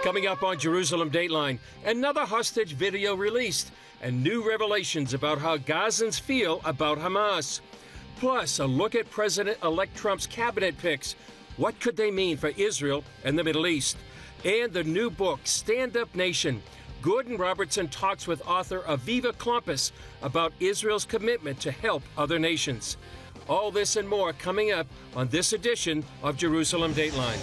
Coming up on Jerusalem Dateline, another hostage video released and new revelations about how Gazans feel about Hamas. Plus, a look at President-elect Trump's cabinet picks. What could they mean for Israel and the Middle East? And the new book, Standup Nation. Gordon Robertson talks with author Aviva Klompas about Israel's commitment to help other nations. All this and more coming up on this edition of Jerusalem Dateline.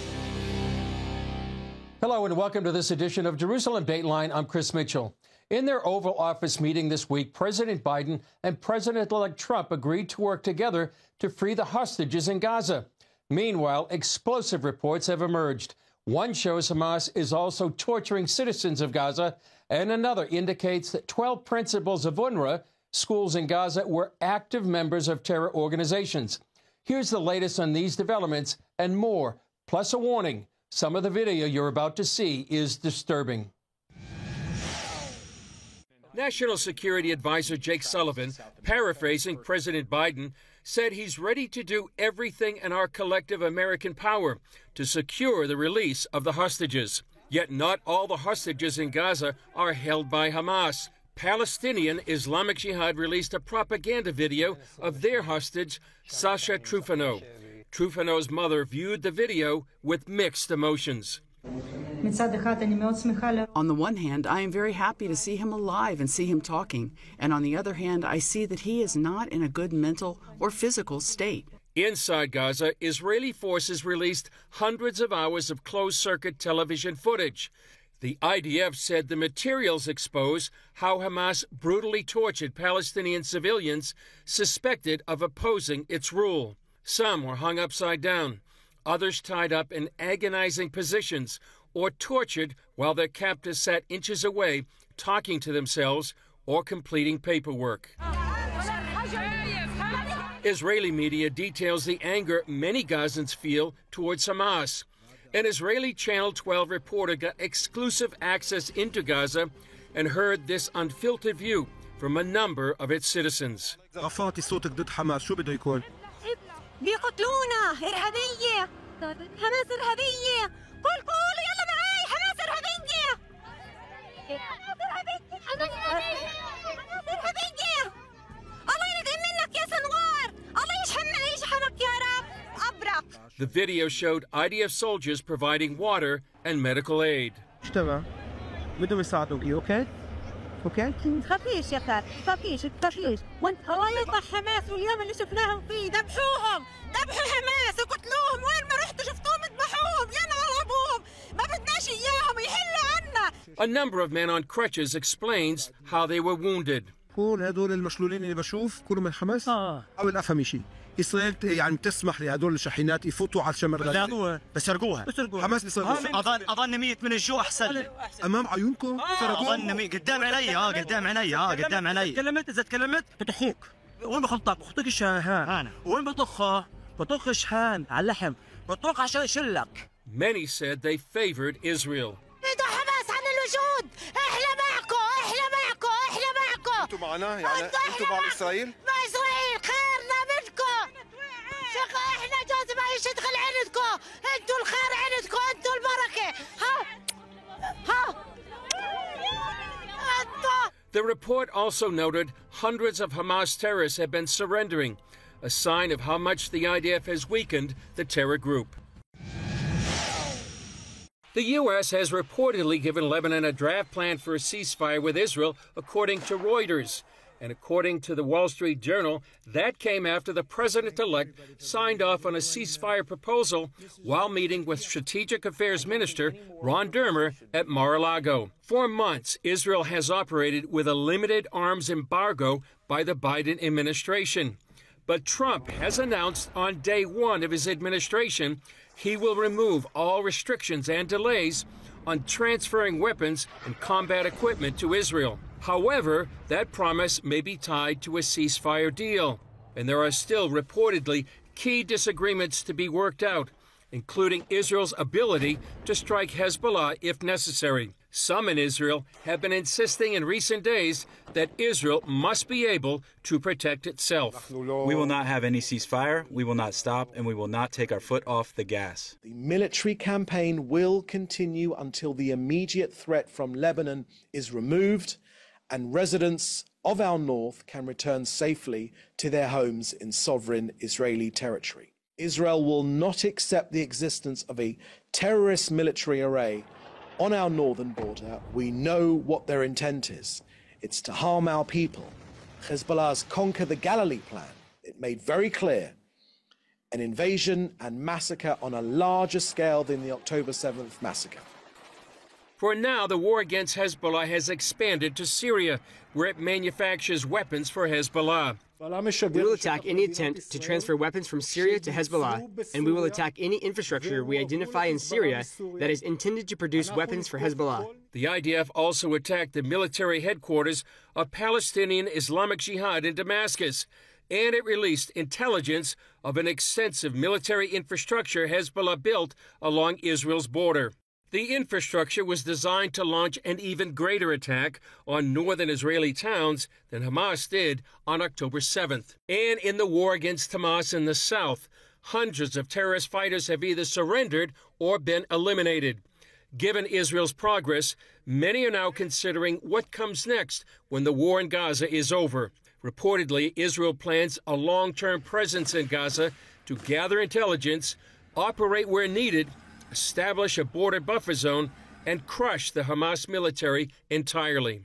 Hello and welcome to this edition of Jerusalem Dateline. I'm Chris Mitchell. In their Oval Office meeting this week, President Biden and President-elect Trump agreed to work together to free the hostages in Gaza. Meanwhile, explosive reports have emerged. One shows Hamas is also torturing citizens of Gaza, and another indicates that 12 principals of UNRWA schools in Gaza were active members of terror organizations. Here's the latest on these developments and more, plus a warning. Some of the video you're about to see is disturbing. National Security Advisor Jake Sullivan, paraphrasing President Biden, said he's ready to do everything in our collective American power to secure the release of the hostages. Yet not all the hostages in Gaza are held by Hamas. Palestinian Islamic Jihad released a propaganda video of their hostage, Sasha Trufano. Trufano's mother viewed the video with mixed emotions. On the one hand, I am very happy to see him alive and see him talking. And on the other hand, I see that he is not in a good mental or physical state. Inside Gaza, Israeli forces released hundreds of hours of closed-circuit television footage. The IDF said the materials expose how Hamas brutally tortured Palestinian civilians suspected of opposing its rule. Some were hung upside down, others tied up in agonizing positions, or tortured while their captors sat inches away, talking to themselves or completing paperwork. Israeli media details the anger many Gazans feel towards Hamas. An Israeli Channel 12 reporter got exclusive access into Gaza and heard this unfiltered view from a number of its citizens. بيقتلونا إرهابية حماس إرهابية قول يلا معاي حماس إرهابية حماس إرهابية الله ينتقم منك يا سنوار الله يشحنك يا رب أبرق. The video showed IDF soldiers providing water and medical aid. بدهم يساعدوك اوكي؟ اوكي؟ تخافيش يا خال تخافيش وانت الله حماس واليوم اللي شفناهم فيه ذبحوهم ذبحوا حماس وقتلوهم وين ما رحتوا شفتوهم اذبحوهم ينعوا ابوهم ما بدناش اياهم يحلوا عنا. A number of men on crutches explains how they were wounded. كل هدول المشلولين اللي بشوف كلهم من حماس حاول افهم شيء. إسرائيل يعني بتسمح لهدول الشاحنات يفوتوا على الشمر غزة بسرقوها حماس بيسرقوها اظن ميت من الجوع احسن امام عيونكم سرقوها اظن قدام علي قدام علي اذا تكلمت بتحوك وين بخلطك بخطكش هان وين بطخ شحان على اللحم بطخ عشان يشلك. Many said they favored Israel. بدو حماس عن الوجود احنا معكم انتوا معنا يعني انتوا مع اسرائيل خيرنا منكم احنا جوز ما يشتغل عندكم انتوا الخير عندكم انتوا البركه ها The report also noted hundreds of Hamas terrorists have been surrendering, a sign of how much the IDF has weakened the terror group. The U.S. has reportedly given Lebanon a draft plan for a ceasefire with Israel, according to Reuters. And according to the Wall Street Journal, that came after the president-elect signed off on a ceasefire proposal while meeting with Strategic Affairs Minister Ron Dermer at Mar-a-Lago. For months, Israel has operated with a limited arms embargo by the Biden administration. But Trump has announced on day one of his administration he will remove all restrictions and delays on transferring weapons and combat equipment to Israel. However, that promise may be tied to a ceasefire deal, and there are still reportedly key disagreements to be worked out, including Israel's ability to strike Hezbollah if necessary. Some in Israel have been insisting in recent days that Israel must be able to protect itself. We will not have any ceasefire, we will not stop, and we will not take our foot off the gas. The military campaign will continue until the immediate threat from Lebanon is removed and residents of our north can return safely to their homes in sovereign Israeli territory. Israel will not accept the existence of a terrorist military array on our northern border. We know what their intent is. It's to harm our people. Hezbollah's Conquer the Galilee plan, it made very clear an invasion and massacre on a larger scale than the October 7th massacre. For now, the war against Hezbollah has expanded to Syria, where it manufactures weapons for Hezbollah. We will attack any attempt to transfer weapons from Syria to Hezbollah, and we will attack any infrastructure we identify in Syria that is intended to produce weapons for Hezbollah. The IDF also attacked the military headquarters of Palestinian Islamic Jihad in Damascus, and it released intelligence of an extensive military infrastructure Hezbollah built along Israel's border. The infrastructure was designed to launch an even greater attack on northern Israeli towns than Hamas did on October 7th. And in the war against Hamas in the south, hundreds of terrorist fighters have either surrendered or been eliminated. Given Israel's progress, many are now considering what comes next when the war in Gaza is over. Reportedly, Israel plans a long-term presence in Gaza to gather intelligence, operate where needed, establish a border buffer zone, and crush the Hamas military entirely.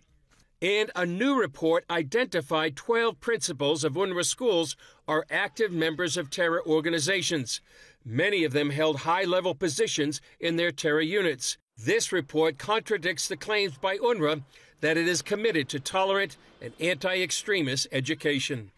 And a new report identified 12 principals of UNRWA schools are active members of terror organizations. Many of them held high-level positions in their terror units. This report contradicts the claims by UNRWA that it is committed to tolerant and anti-extremist education.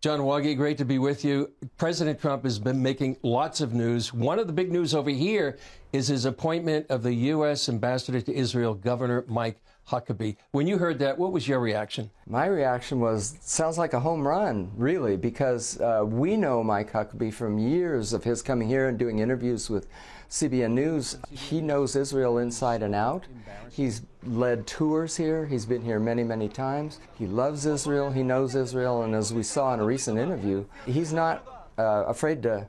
John Waages, great to be with you. President Trump has been making lots of news. One of the big news over here is his appointment of the U.S. ambassador to Israel, Governor Mike Huckabee. When you heard that, what was your reaction? My reaction was, sounds like a home run, really, because we know Mike Huckabee from years of his coming here and doing interviews with CBN News. He knows Israel inside and out. He's led tours here. He's been here many, many times. He loves Israel. He knows Israel. And as we saw in a recent interview, he's not afraid to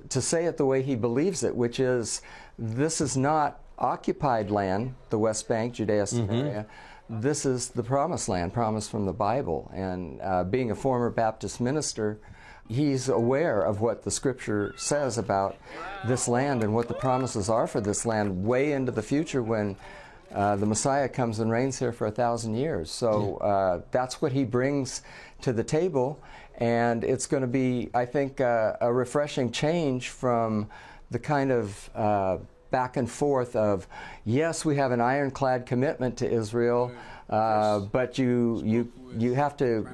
say it the way he believes it, which is, this is not occupied land, the West Bank, Judea, Samaria. This is the promised land, promised from the Bible. And being a former Baptist minister, he's aware of what the Scripture says about this land and what the promises are for this land way into the future when the Messiah comes and reigns here for 1,000 years. So that's what he brings to the table, and it's going to be, I think, a refreshing change from the kind of back and forth of, yes, we have an ironclad commitment to Israel, but you have to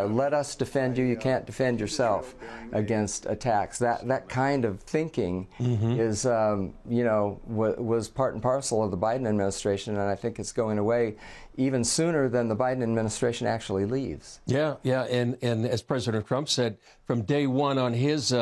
let us defend you. You can't defend yourself against attacks. That kind of thinking is, was part and parcel of the Biden administration, and I think it's going away even sooner than the Biden administration actually leaves. Yeah, and as President Trump said, from day one on his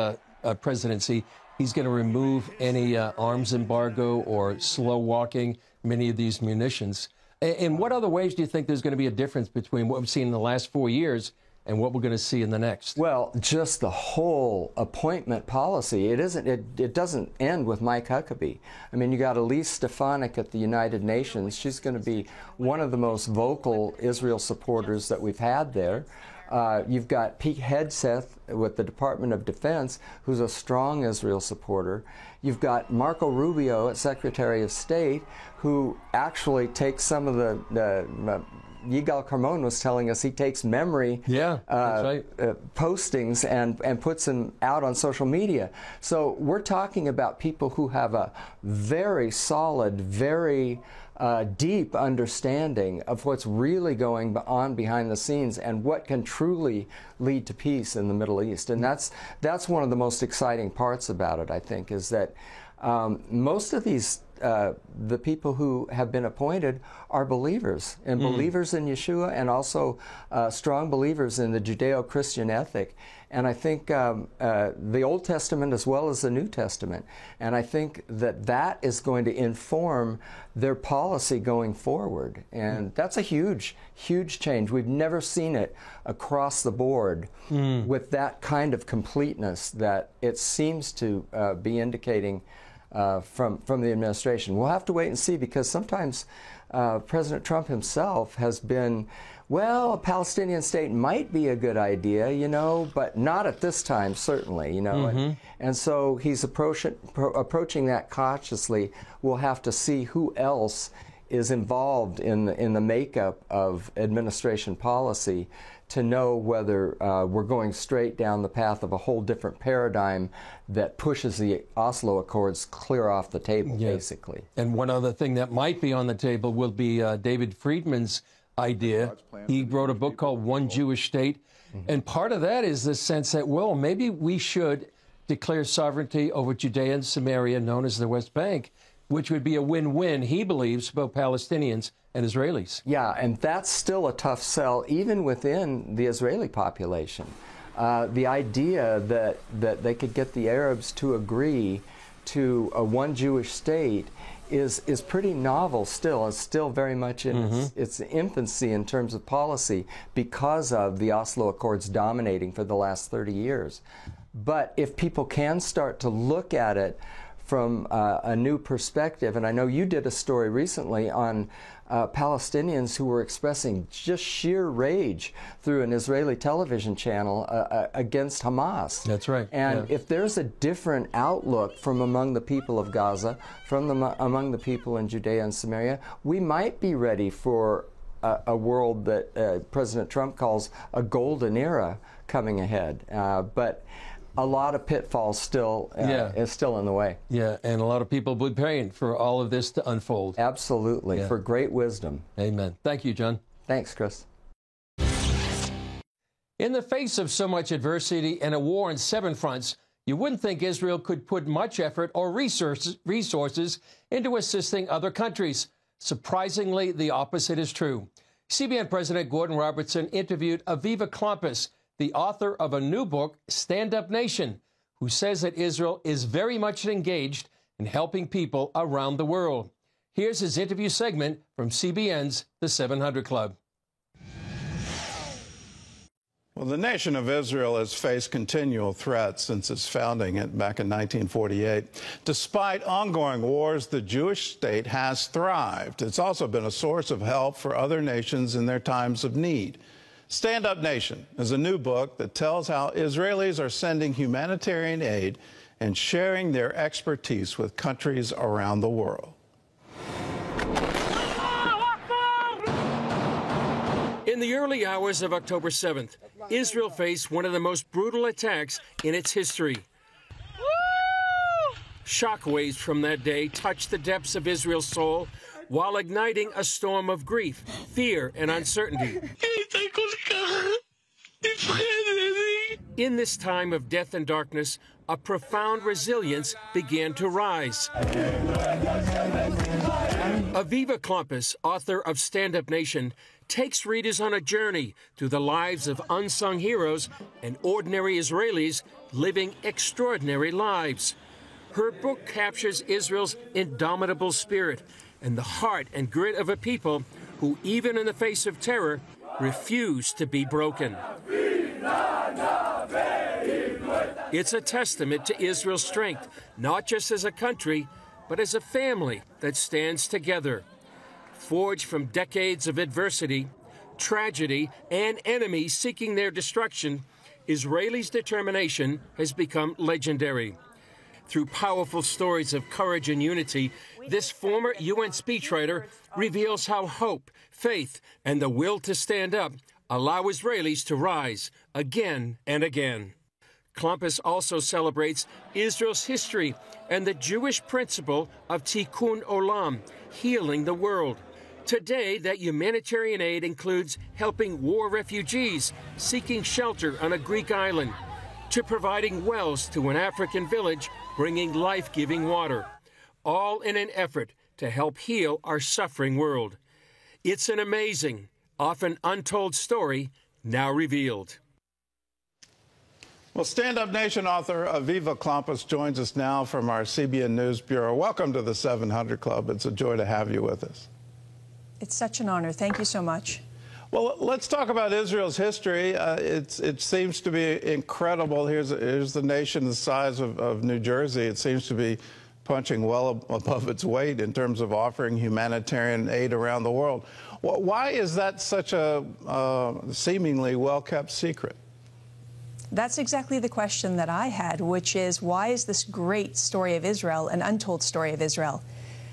presidency, he's going to remove any arms embargo or slow walking many of these munitions. In what other ways do you think there's going to be a difference between what we've seen in the last 4 years and what we're going to see in the next? Well, just the whole appointment policy. It doesn't end with Mike Huckabee. I mean, you got Elise Stefanik at the United Nations. She's going to be one of the most vocal Israel supporters that we've had there. You've got Pete Hegseth with the Department of Defense, who's a strong Israel supporter. You've got Marco Rubio as Secretary of State, who actually takes some of the Yigal Carmon was telling us he takes memory postings and puts them out on social media. So we're talking about people who have a very solid, very deep understanding of what's really going on behind the scenes and what can truly lead to peace in the Middle East. And that's one of the most exciting parts about it, I think, is that most of these the people who have been appointed are believers, and believers in Yeshua, and also strong believers in the Judeo-Christian ethic. And I think the Old Testament as well as the New Testament. And I think that that is going to inform their policy going forward. And that's a huge, huge change. We've never seen it across the board with that kind of completeness that it seems to be indicating from the administration. We'll have to wait and see, because sometimes President Trump himself has been, well, a Palestinian state might be a good idea, you know, but not at this time, certainly, you know. And so he's approaching that cautiously. We'll have to see who else is involved in the makeup of administration policy to know whether we're going straight down the path of a whole different paradigm that pushes the Oslo Accords clear off the table, basically. And one other thing that might be on the table will be David Friedman's idea. He wrote a book called One Jewish State. And part of that is the sense that, well, maybe we should declare sovereignty over Judea and Samaria, known as the West Bank, which would be a win-win, he believes, for both Palestinians and Israelis. Yeah, and that's still a tough sell, even within the Israeli population. The idea that they could get the Arabs to agree to a one Jewish state is pretty novel still. It's still very much in its infancy in terms of policy because of the Oslo Accords dominating for the last 30 years. But if people can start to look at it from a new perspective, and I know you did a story recently on Palestinians who were expressing just sheer rage through an Israeli television channel against Hamas. That's right. And if there's a different outlook from among the people of Gaza, among the people in Judea and Samaria, we might be ready for a world that President Trump calls a golden era coming ahead. But a lot of pitfalls still is still in the way. Yeah, and a lot of people will be praying for all of this to unfold. Absolutely, for great wisdom. Amen. Thank you, John. Thanks, Chris. In the face of so much adversity and a war on 7 fronts, you wouldn't think Israel could put much effort or resources into assisting other countries. Surprisingly, the opposite is true. CBN President Gordon Robertson interviewed Aviva Klompas, the author of a new book, Standup Nation, who says that Israel is very much engaged in helping people around the world. Here's his interview segment from CBN's The 700 Club. Well, the nation of Israel has faced continual threats since its founding back in 1948. Despite ongoing wars, the Jewish state has thrived. It's also been a source of help for other nations in their times of need. Standup Nation is a new book that tells how Israelis are sending humanitarian aid and sharing their expertise with countries around the world. In the early hours of October 7th, Israel faced one of the most brutal attacks in its history. Shockwaves from that day touched the depths of Israel's soul while igniting a storm of grief, fear, and uncertainty. In this time of death and darkness, a profound resilience began to rise. Aviva Klompas, author of Standup Nation, takes readers on a journey through the lives of unsung heroes and ordinary Israelis living extraordinary lives. Her book captures Israel's indomitable spirit and the heart and grit of a people who, even in the face of terror, refuse to be broken. It's a testament to Israel's strength, not just as a country, but as a family that stands together. Forged from decades of adversity, tragedy, and enemies seeking their destruction, Israelis' determination has become legendary. Through powerful stories of courage and unity, this former UN speechwriter reveals how hope, faith, and the will to stand up allow Israelis to rise again and again. Klompas also celebrates Israel's history and the Jewish principle of tikkun olam, healing the world. Today, that humanitarian aid includes helping war refugees seeking shelter on a Greek island, to providing wells to an African village bringing life-giving water, all in an effort to help heal our suffering world. It's an amazing, often untold story now revealed. Well, Stand-Up Nation author Aviva Klompas joins us now from our CBN News Bureau. Welcome to the 700 Club. It's a joy to have you with us. It's such an honor. Thank you so much. Well, let's talk about Israel's history. It seems to be incredible. Here's the nation the size of New Jersey. It seems to be punching well above its weight in terms of offering humanitarian aid around the world. Why is that such a seemingly well-kept secret? That's exactly the question that I had, which is, why is this great story of Israel an untold story of Israel?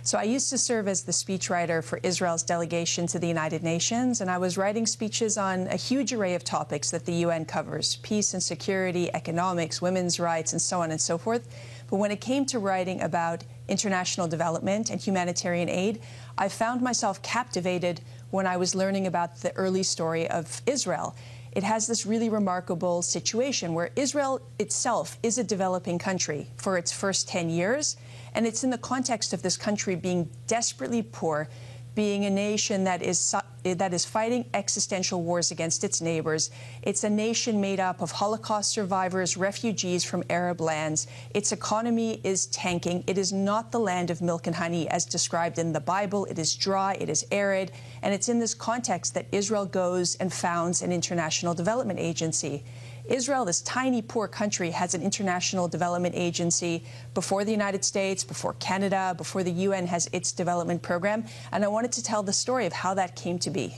So I used to serve as the speechwriter for Israel's delegation to the United Nations, and I was writing speeches on a huge array of topics that the UN covers: peace and security, economics, women's rights, and so on and so forth. But when it came to writing about international development and humanitarian aid, I found myself captivated when I was learning about the early story of Israel. It has this really remarkable situation where Israel itself is a developing country for its first 10 years, and it's in the context of this country being desperately poor, being a nation that is fighting existential wars against its neighbors. It's a nation made up of Holocaust survivors, refugees from Arab lands. Its economy is tanking. It is not the land of milk and honey as described in the Bible. It is dry, it is arid, and it's in this context that Israel goes and founds an international development agency. Israel, this tiny, poor country, has an international development agency before the United States, before Canada, before the UN has its development program. And I wanted to tell the story of how that came to be.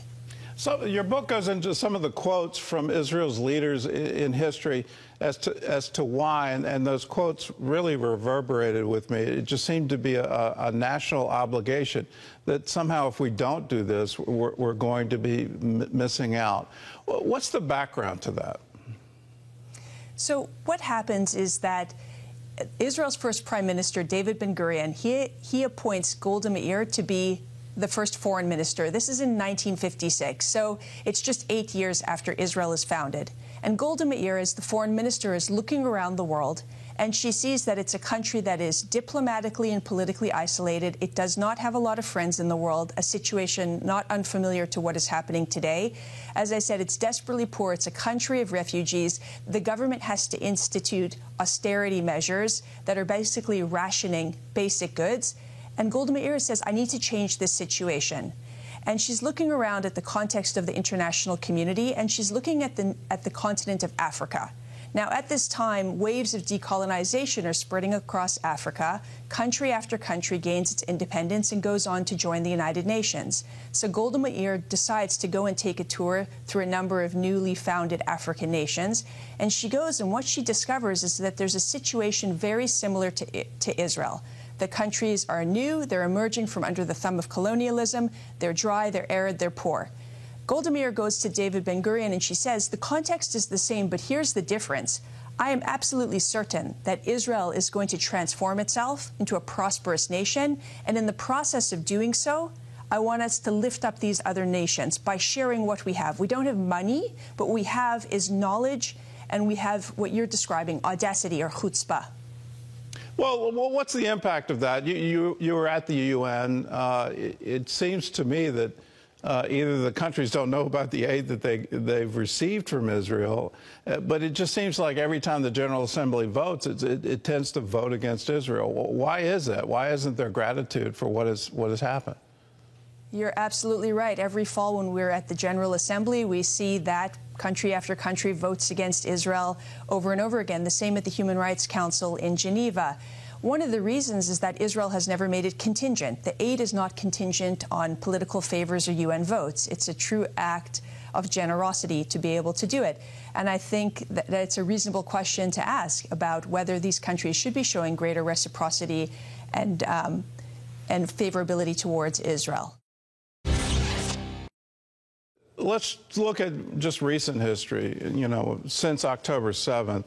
So your book goes into some of the quotes from Israel's leaders in history as to why, and those quotes really reverberated with me. It just seemed to be a national obligation that somehow if we don't do this, we're going to be missing out. What's the background to that? So what happens is that Israel's first prime minister, David Ben-Gurion, he appoints Golda Meir to be the first foreign minister. This is in 1956, so it's just 8 years after Israel is founded. And Golda Meir, as the foreign minister, is looking around the world, and she sees that it's a country that is diplomatically and politically isolated. It does not have a lot of friends in the world, a situation not unfamiliar to what is happening today. As I said, it's desperately poor. It's a country of refugees. The government has to institute austerity measures that are basically rationing basic goods. And Golda Meir says, I need to change this situation. And she's looking around at the context of the international community, and she's looking at the continent of Africa. Now, at this time, waves of decolonization are spreading across Africa. Country after country gains its independence and goes on to join the United Nations. So Golda Meir decides to go and take a tour through a number of newly founded African nations. And she goes, and what she discovers is that there's a situation very similar to Israel. The countries are new, they're emerging from under the thumb of colonialism, they're dry, they're arid, they're poor. Golda Meir goes to David Ben-Gurion and she says, the context is the same, but here's the difference. I am absolutely certain that Israel is going to transform itself into a prosperous nation, and in the process of doing so, I want us to lift up these other nations by sharing what we have. We don't have money, but what we have is knowledge, and we have what you're describing, audacity or chutzpah. Well, what's the impact of that? You were at the UN. It seems to me that either the countries don't know about the aid that they've received from Israel, but it just seems like every time the General Assembly votes, it tends to vote against Israel. Why is that? Why isn't there gratitude for what has happened? You're absolutely right. Every fall when we're at the General Assembly, we see that country after country votes against Israel over and over again. The same at the Human Rights Council in Geneva. One of the reasons is that Israel has never made it contingent. The aid is not contingent on political favors or UN votes. It's a true act of generosity to be able to do it. And I think that it's a reasonable question to ask about whether these countries should be showing greater reciprocity and favorability towards Israel. Let's look at just recent history. You know, since October 7th,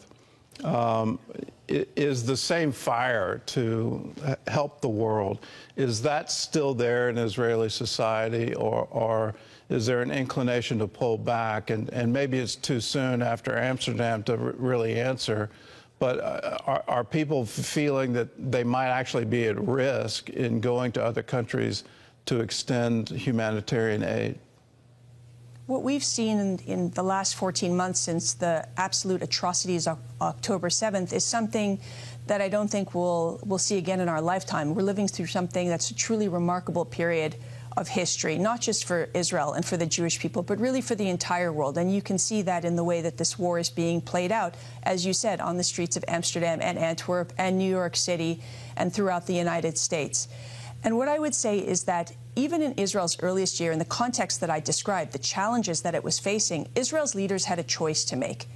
is the same fire to help the world, is that still there in Israeli society, or is there an inclination to pull back? And maybe it's too soon after Amsterdam to really answer, but are people feeling that they might actually be at risk in going to other countries to extend humanitarian aid? What we've seen in the last 14 months since the absolute atrocities of October 7th is something that I don't think we'll see again in our lifetime. We're living through something that's a truly remarkable period of history, not just for Israel and for the Jewish people, but really for the entire world. And you can see that in the way that this war is being played out, as you said, on the streets of Amsterdam and Antwerp and New York City and throughout the United States. And what I would say is that even in Israel's earliest year, in the context that I described, the challenges that it was facing, Israel's leaders had a choice to make.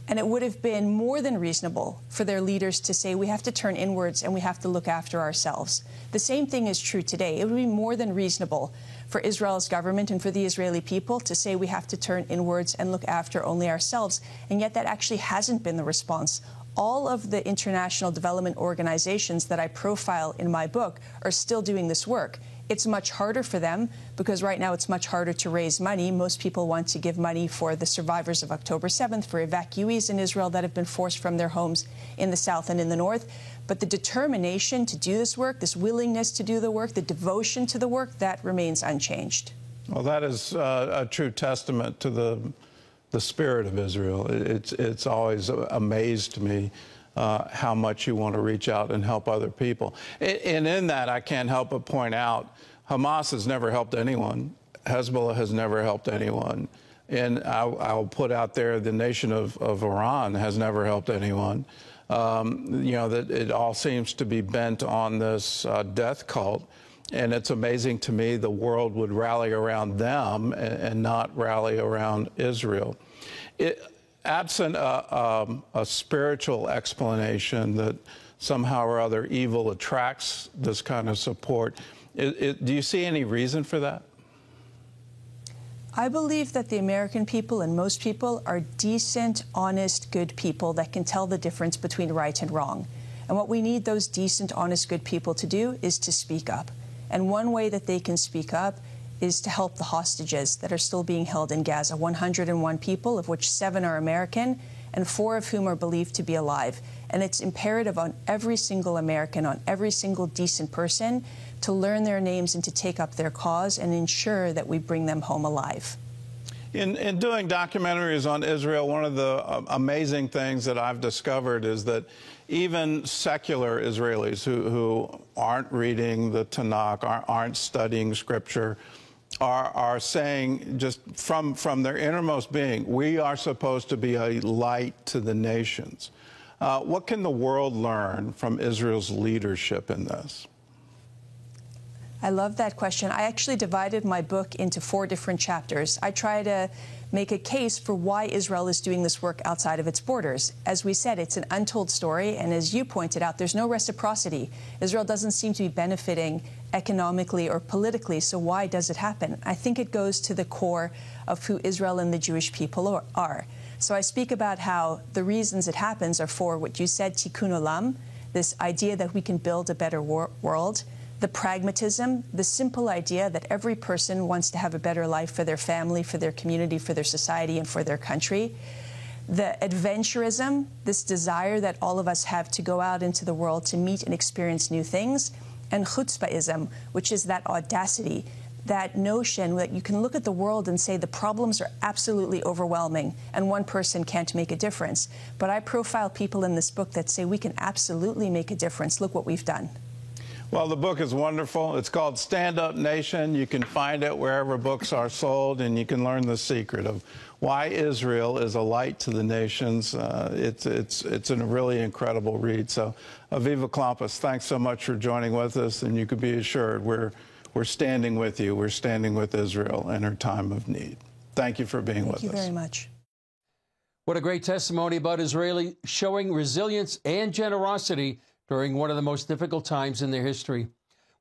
And it would have been more than reasonable for their leaders to say, we have to turn inwards and we have to look after ourselves. The same thing is true today. It would be more than reasonable for Israel's government and for the Israeli people to say we have to turn inwards and look after only ourselves. And yet that actually hasn't been the response. All of the international development organizations that I profile in my book are still doing this work. It's much harder for them because right now it's much harder to raise money. Most people want to give money for the survivors of October 7th, for evacuees in Israel that have been forced from their homes in the south and in the north. But the determination to do this work, this willingness to do the work, the devotion to the work, that remains unchanged. Well, that is a true testament to the spirit of Israel. It's always amazed me how much you want to reach out and help other people. And in that, I can't help but point out, Hamas has never helped anyone. Hezbollah has never helped anyone. And I'll put out there, the nation of Iran has never helped anyone. You know, that it all seems to be bent on this death cult. And it's amazing to me the world would rally around them and not rally around Israel. Absent a spiritual explanation that somehow or other evil attracts this kind of support, do you see any reason for that? I believe that the American people and most people are decent, honest, good people that can tell the difference between right and wrong. And what we need those decent, honest, good people to do is to speak up. And one way that they can speak up is to help the hostages that are still being held in Gaza, 101 people, of which 7 are American and 4 of whom are believed to be alive. And it's imperative on every single American, on every single decent person, to learn their names and to take up their cause and ensure that we bring them home alive. In doing documentaries on Israel, one of the amazing things that I've discovered is that even secular Israelis who aren't reading the Tanakh, aren't studying Scripture, are saying just from their innermost being, we are supposed to be a light to the nations. What can the world learn from Israel's leadership in this? I love that question. I actually divided my book into 4 different chapters. I try to make a case for why Israel is doing this work outside of its borders. As we said, it's an untold story, and as you pointed out, there's no reciprocity. Israel doesn't seem to be benefiting economically or politically, so why does it happen? I think it goes to the core of who Israel and the Jewish people are. So I speak about how the reasons it happens are for what you said, tikkun olam, this idea that we can build a better world, the pragmatism, the simple idea that every person wants to have a better life for their family, for their community, for their society, and for their country. The adventurism, this desire that all of us have to go out into the world to meet and experience new things. And chutzpahism, which is that audacity, that notion that you can look at the world and say the problems are absolutely overwhelming and one person can't make a difference. But I profile people in this book that say we can absolutely make a difference. Look what we've done. Well, the book is wonderful. It's called Standup Nation. You can find it wherever books are sold, and you can learn the secret of why Israel is a light to the nations. It's a really incredible read. So, Aviva Klompas, thanks so much for joining with us, and you can be assured we're standing with you. We're standing with Israel in her time of need. Thank you for being with us. Thank you very much. What a great testimony about Israeli showing resilience and generosity during one of the most difficult times in their history.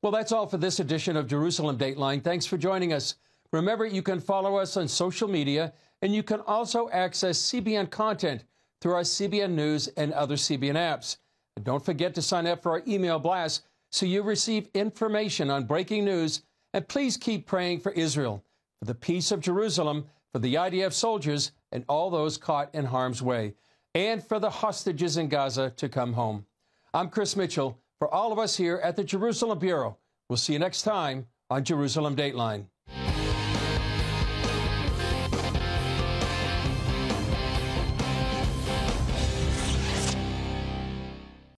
Well, that's all for this edition of Jerusalem Dateline. Thanks for joining us. Remember, you can follow us on social media, and you can also access CBN content through our CBN News and other CBN apps. And don't forget to sign up for our email blast so you receive information on breaking news. And please keep praying for Israel, for the peace of Jerusalem, for the IDF soldiers and all those caught in harm's way, and for the hostages in Gaza to come home. I'm Chris Mitchell. For all of us here at the Jerusalem Bureau, we'll see you next time on Jerusalem Dateline.